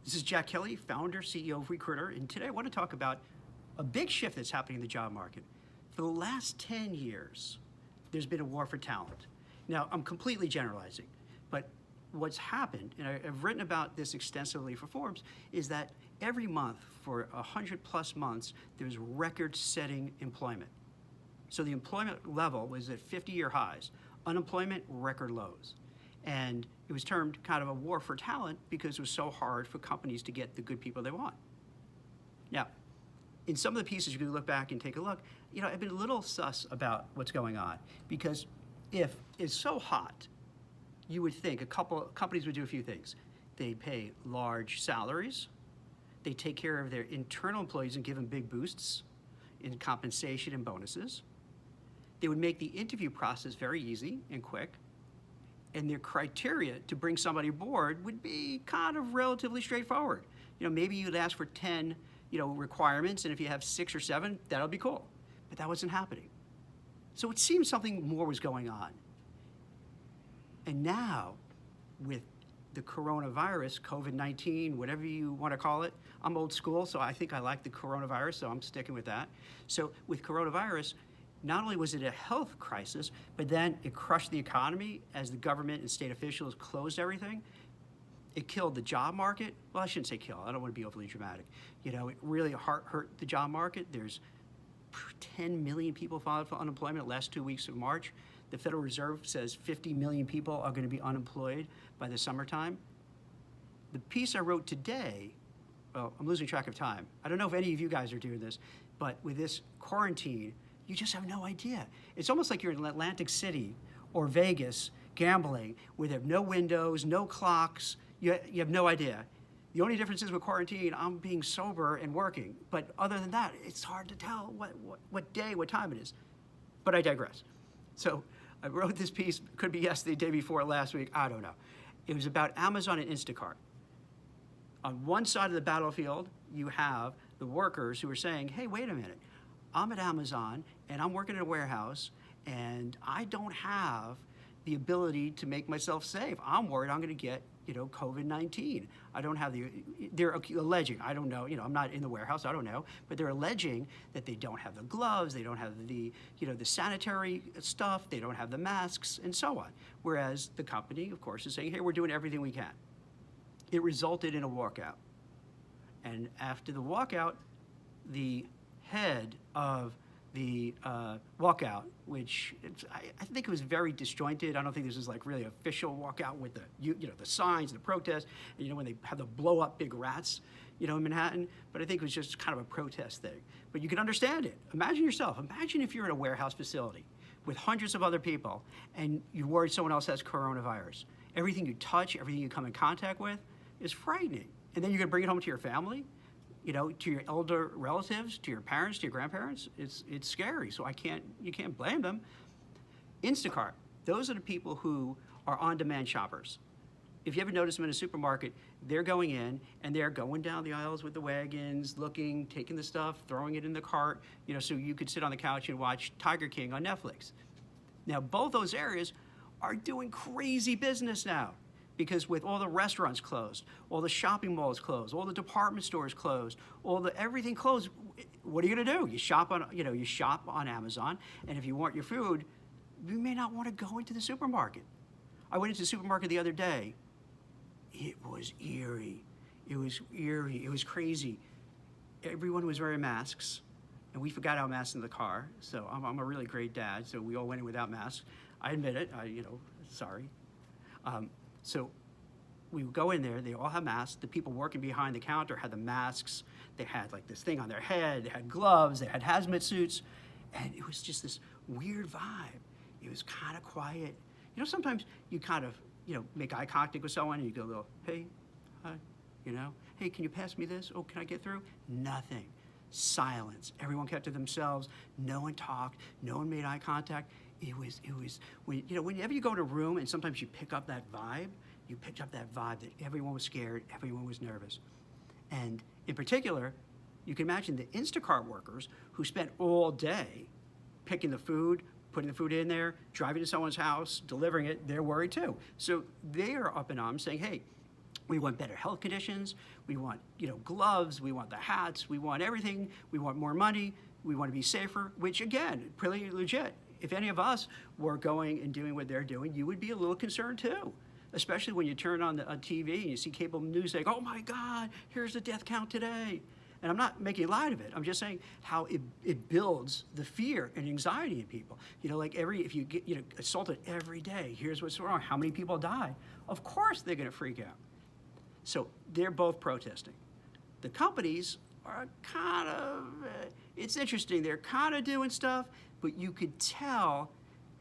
This is Jack Kelly, founder, CEO of WeCruitr, and today I want to talk about a big shift that's happening in the job market. For the last 10 years, there's been a war for talent. Now, I'm completely generalizing, but what's happened, and I've written about this extensively for Forbes, is that every month for 100+ months, there's record-setting employment. So the employment level was at 50-year highs, unemployment, record lows. And it was termed kind of a war for talent because it was so hard for companies to get the good people they want. Now, in some of the pieces, you can look back and take a look. I've been a little sus about what's going on because if it's so hot, you would think a couple companies would do a few things. They pay large salaries. They take care of their internal employees and give them big boosts in compensation and bonuses. They would make the interview process very easy and quick. And their criteria to bring somebody aboard would be kind of relatively straightforward. Maybe you'd ask for 10, requirements, and if you have 6 or 7, that'll be cool. But that wasn't happening. So it seemed something more was going on. And now, with the coronavirus, COVID-19, whatever you want to call it, I'm old school, so I think I like the coronavirus, so I'm sticking with that. So with coronavirus, not only was it a health crisis, but then it crushed the economy as the government and state officials closed everything. It killed the job market. Well, I shouldn't say kill. I don't want to be overly dramatic. It really hurt the job market. There's 10 million people filed for unemployment last 2 weeks of March. The Federal Reserve says 50 million people are going to be unemployed by the summertime. The piece I wrote today, well, I'm losing track of time. I don't know if any of you guys are doing this, but with this quarantine, you just have no idea. It's almost like you're in Atlantic City or Vegas gambling where there are no windows, no clocks. You have no idea. The only difference is with quarantine, I'm being sober and working. But other than that, it's hard to tell what day, what time it is. But I digress. So I wrote this piece, could be yesterday, day before, last week, I don't know. It was about Amazon and Instacart. On one side of the battlefield, you have the workers who are saying, hey, wait a minute. I'm at Amazon and I'm working in a warehouse and I don't have the ability to make myself safe. I'm worried I'm going to get, COVID-19. I don't have they're alleging, I don't know, I'm not in the warehouse, I don't know, but they're alleging that they don't have the gloves, they don't have the sanitary stuff, they don't have the masks and so on. Whereas the company, of course, is saying, hey, we're doing everything we can. It resulted in a walkout. And after the walkout, the head of the Walkout, which I think it was very disjointed. I don't think this is like really official walkout with the the signs, the protests, and when they have the blow up big rats, in Manhattan. But I think it was just kind of a protest thing. But you can understand it. Imagine yourself. Imagine if you're in a warehouse facility with hundreds of other people, and you're worried someone else has coronavirus. Everything you touch, everything you come in contact with, is frightening. And then you're going to bring it home to your family. To your elder relatives, to your parents, to your grandparents, it's scary. So you can't blame them. Instacart, those are the people who are on-demand shoppers. If you ever notice them in a supermarket, they're going in and they're going down the aisles with the wagons, looking, taking the stuff, throwing it in the cart, so you could sit on the couch and watch Tiger King on Netflix. Now, both those areas are doing crazy business now. Because with all the restaurants closed, all the shopping malls closed, all the department stores closed, everything closed, what are you gonna do? You shop on Amazon, and if you want your food, you may not want to go into the supermarket. I went into the supermarket the other day. It was eerie. It was crazy. Everyone was wearing masks, and we forgot our masks in the car. So I'm a really great dad. So we all went in without masks. I admit it. Sorry. So we would go in there, they all have masks. The people working behind the counter had the masks. They had like this thing on their head. They had gloves. They had hazmat suits. And it was just this weird vibe. It was kind of quiet. Sometimes you kind of, make eye contact with someone and you go a little, hey, hi, hey, can you pass me this? Oh, can I get through? Nothing. Silence. Everyone kept to themselves. No one talked. No one made eye contact. It was whenever you go to a room and sometimes you pick up that vibe, that everyone was scared, everyone was nervous. And in particular, you can imagine the Instacart workers who spent all day picking the food, putting the food in there, driving to someone's house, delivering it, they're worried too. So they are up in arms saying, hey, We want better health conditions. We want, gloves. We want the hats. We want everything. We want more money. We want to be safer, which again, pretty legit. If any of us were going and doing what they're doing, you would be a little concerned too. Especially when you turn on the TV and you see cable news like, oh my God, here's the death count today. And I'm not making light of it. I'm just saying how it builds the fear and anxiety in people. If you get assaulted every day, here's what's wrong. How many people die? Of course they're going to freak out. So they're both protesting. The companies are kind of, it's interesting, they're kind of doing stuff, but you could tell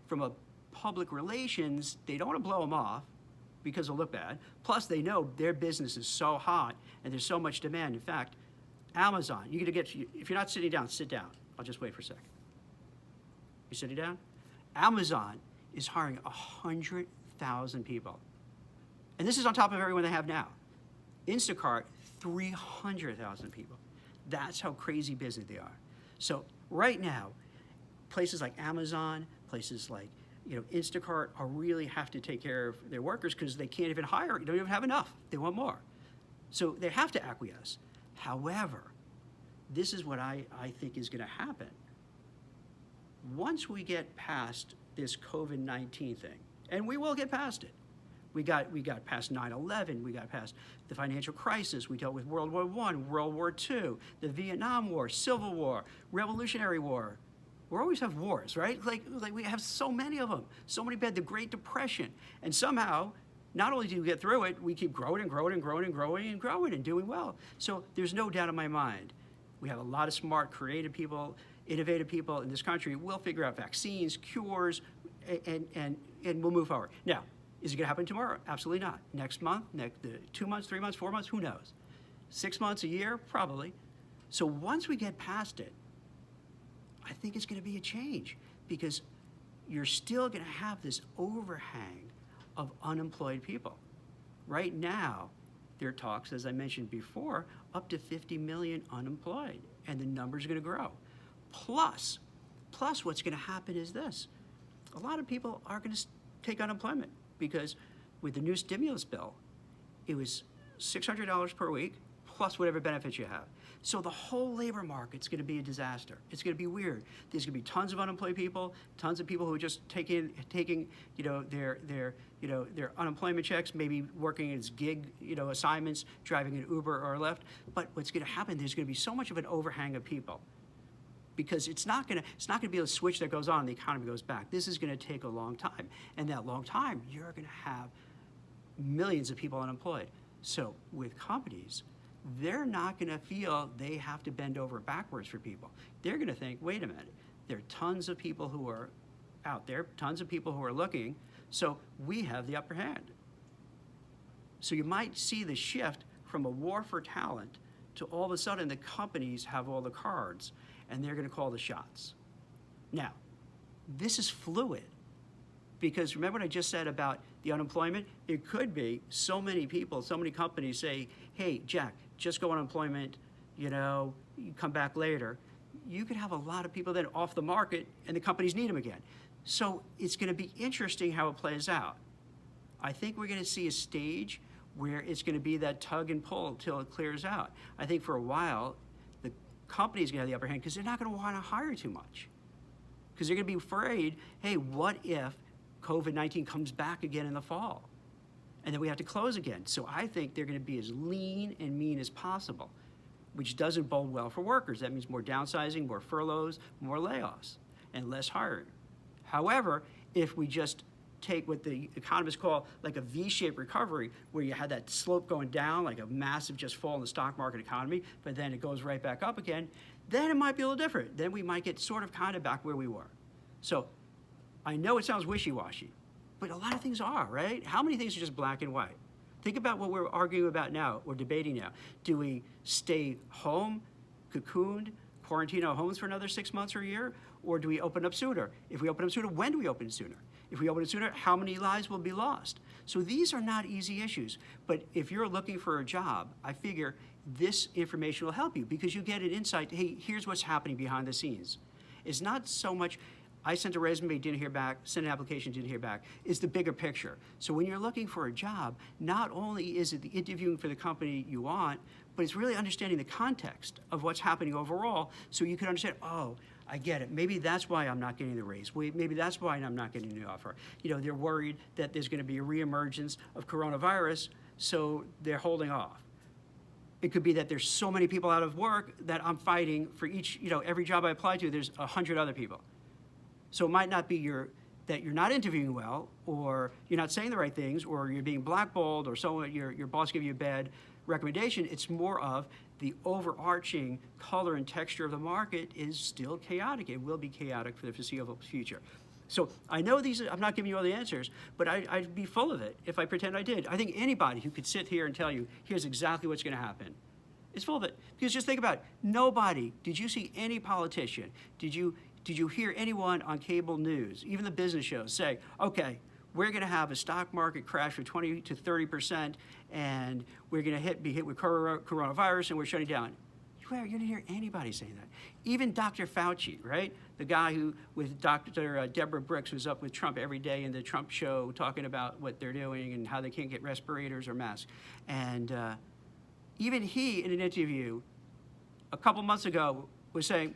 from a public relations, they don't want to blow them off because it'll look bad. Plus they know their business is so hot and there's so much demand. In fact, Amazon, if you're not sitting down, sit down. I'll just wait for a second. You sitting down? Amazon is hiring 100,000 people. And this is on top of everyone they have now. Instacart, 300,000 people. That's how crazy busy they are. So right now, places like Amazon, places like Instacart are really have to take care of their workers because they can't even hire. They don't even have enough. They want more. So they have to acquiesce. However, this is what I think is going to happen. Once we get past this COVID-19 thing, and we will get past it, we got past 9/11, we got past the financial crisis, we dealt with World War I, World War II, the Vietnam War, Civil War, Revolutionary War. We always have wars, right? Like we have so many of them, so many bad, the Great Depression. And somehow, not only do we get through it, we keep growing and growing and growing and growing and growing and doing well. So there's no doubt in my mind, we have a lot of smart, creative people, innovative people in this country. We'll figure out vaccines, cures, and we'll move forward. Now, is it going to happen tomorrow? Absolutely not. Next month, 2 months, 3 months, 4 months, who knows? 6 months, a year, probably. So once we get past it, I think it's going to be a change because you're still going to have this overhang of unemployed people. Right now, there are talks, as I mentioned before, up to 50 million unemployed, and the numbers are going to grow. Plus what's going to happen is this. A lot of people are going to take unemployment because with the new stimulus bill, it was $600 per week plus whatever benefits you have. So the whole labor market's going to be a disaster. It's going to be weird. There's going to be tons of unemployed people, tons of people who are just taking their unemployment checks, maybe working as gig assignments, driving an Uber or a Lyft. But what's going to happen? There's going to be so much of an overhang of people because it's not going to be a switch that goes on and the economy goes back. This is going to take a long time, and that long time you're going to have millions of people unemployed. So with companies, they're not going to feel they have to bend over backwards for people. They're going to think, wait a minute, there are tons of people who are out there, tons of people who are looking, so we have the upper hand. So you might see the shift from a war for talent to all of a sudden the companies have all the cards and they're going to call the shots. Now, this is fluid because remember what I just said about the unemployment? It could be so many people, so many companies say, hey, Jack, just go on unemployment, you come back later. You could have a lot of people then off the market and the companies need them again. So it's going to be interesting how it plays out. I think we're going to see a stage where it's going to be that tug and pull until it clears out. I think for a while, the company's going to have the upper hand because they're not going to want to hire too much. Because they're going to be afraid, hey, what if COVID-19 comes back again in the fall? And then we have to close again. So I think they're going to be as lean and mean as possible, which doesn't bode well for workers. That means more downsizing, more furloughs, more layoffs, and less hiring. However, if we just take what the economists call like a V-shaped recovery, where you had that slope going down, like a massive just fall in the stock market economy, but then it goes right back up again, then it might be a little different. Then we might get sort of kind of back where we were. So I know it sounds wishy-washy, but a lot of things are, right? How many things are just black and white? Think about what we're arguing about now, or debating now. Do we stay home, cocooned, quarantine our homes for another 6 months or a year? Or do we open up sooner? If we open up sooner, when do we open sooner? If we open it sooner, how many lives will be lost? So these are not easy issues. But if you're looking for a job, I figure this information will help you because you get an insight, hey, here's what's happening behind the scenes. It's not so much, I sent a resume, didn't hear back, sent an application, didn't hear back, is the bigger picture. So when you're looking for a job, not only is it the interviewing for the company you want, but it's really understanding the context of what's happening overall so you can understand, oh, I get it. Maybe that's why I'm not getting the raise. Maybe that's why I'm not getting the offer. You know, they're worried that there's going to be a reemergence of coronavirus, so they're holding off. It could be that there's so many people out of work that I'm fighting for each, you know, every job I apply to, there's 100 other people. So it might not be that you're not interviewing well, or you're not saying the right things, or you're being blackballed, or your boss gave you a bad recommendation. It's more of the overarching color and texture of the market is still chaotic. It will be chaotic for the foreseeable future. So I know I'm not giving you all the answers, but I'd be full of it if I pretend I did. I think anybody who could sit here and tell you, here's exactly what's going to happen, is full of it. Because just think about it. Did you see any politician? Did you hear anyone on cable news, even the business shows, say, okay, we're going to have a stock market crash for 20 to 30%, and we're going to be hit with coronavirus, and we're shutting down? You didn't hear anybody saying that. Even Dr. Fauci, right? The guy who, with Dr. Deborah Brooks, was up with Trump every day in the Trump show talking about what they're doing and how they can't get respirators or masks. And even he, in an interview a couple months ago, was saying,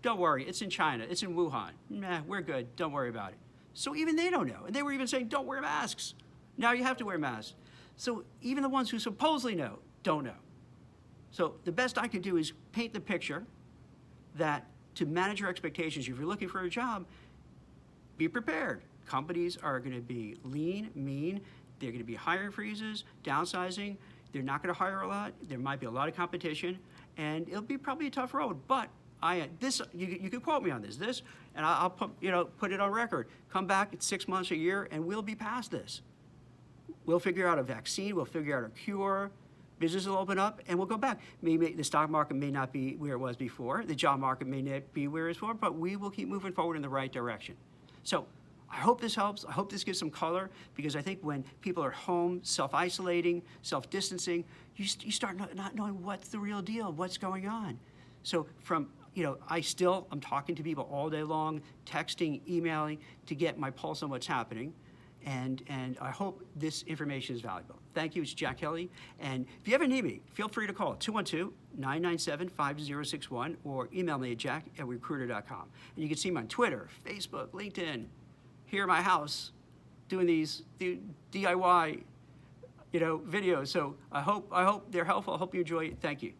don't worry, it's in China, it's in Wuhan. We're good, don't worry about it. So even they don't know. And they were even saying, don't wear masks. Now you have to wear masks. So even the ones who supposedly know, don't know. So the best I could do is paint the picture that to manage your expectations, if you're looking for a job, be prepared. Companies are going to be lean, mean. They're going to be hiring freezes, downsizing. They're not going to hire a lot. There might be a lot of competition, and it'll be probably a tough road. But you can quote me on this, and I'll put it on record. Come back in 6 months, a year, and we'll be past this. We'll figure out a vaccine. We'll figure out a cure. Business will open up, and we'll go back. Maybe the stock market may not be where it was before. The job market may not be where it was before, but we will keep moving forward in the right direction. So I hope this helps. I hope this gives some color, because I think when people are home, self-isolating, self-distancing, you start not knowing what's the real deal, what's going on. So I'm talking to people all day long, texting, emailing, to get my pulse on what's happening. And I hope this information is valuable. Thank you. It's Jack Kelly. And if you ever need me, feel free to call 212-997-5061 or email me at jack@WeCruitr.com. And you can see me on Twitter, Facebook, LinkedIn, here at my house, doing these DIY videos. So I hope they're helpful. I hope you enjoy it. Thank you.